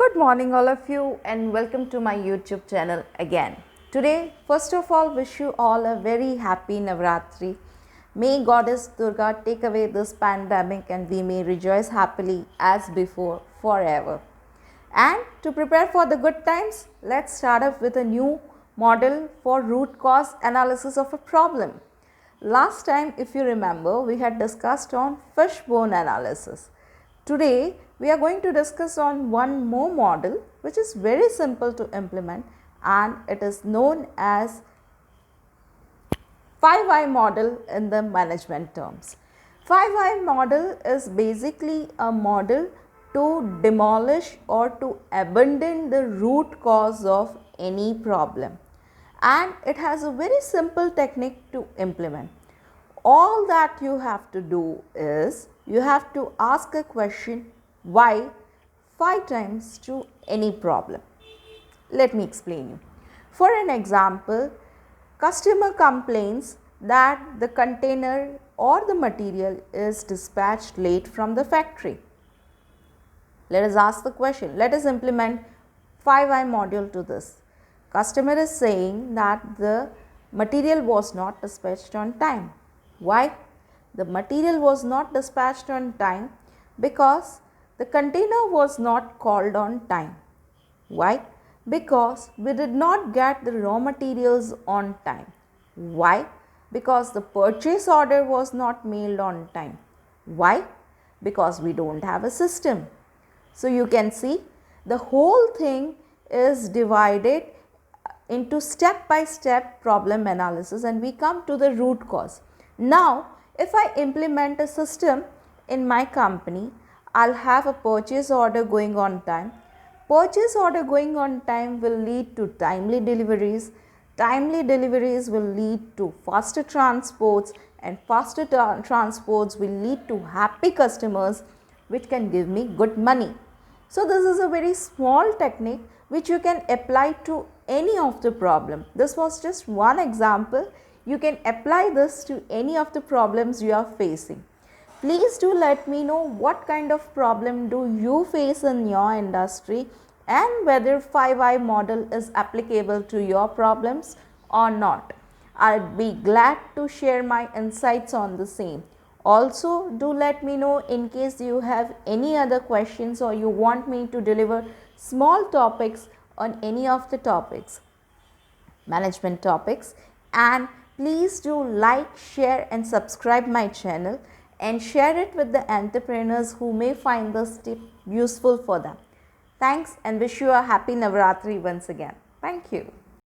Good morning all of you and welcome to my YouTube channel again. Today, first of all, wish you all a very happy Navratri. May Goddess Durga take away this pandemic and we may rejoice happily as before forever. And to prepare for the good times, let's start off with a new model for root cause analysis of a problem. Last time, if you remember, we had discussed on fishbone analysis. Today, we are going to discuss on one more model which is very simple to implement and it is known as 5i model in the management terms. 5i model is basically a model to demolish or to abandon the root cause of any problem, and it has a very simple technique to implement. All that you have to do is you have to ask a question why 5 times to any problem. Let me explain you. For an example, customer complains that the container or the material is dispatched late from the factory. Let us ask the question. Let us implement 5i module to this. Customer is saying that the material was not dispatched on time. Why? The material was not dispatched on time because the container was not called on time. Why? Because we did not get the raw materials on time. Why? Because the purchase order was not mailed on time. Why? Because we don't have a system. So you can see the whole thing is divided into step by step problem analysis and we come to the root cause. Now, if I implement a system in my company, I'll have a purchase order going on time. Purchase order going on time will lead to timely deliveries. Timely deliveries will lead to faster transports and faster transports will lead to happy customers which can give me good money. So this is a very small technique which you can apply to any of the problem. This was just one example. You can apply this to any of the problems you are facing. Please do let me know what kind of problem do you face in your industry and whether 5i model is applicable to your problems or not. I'd be glad to share my insights on the same. Also, do let me know in case you have any other questions or you want me to deliver small topics on any of the topics, management topics, and please do like, share and subscribe my channel and share it with the entrepreneurs who may find this tip useful for them. Thanks and wish you a happy Navratri once again. Thank you.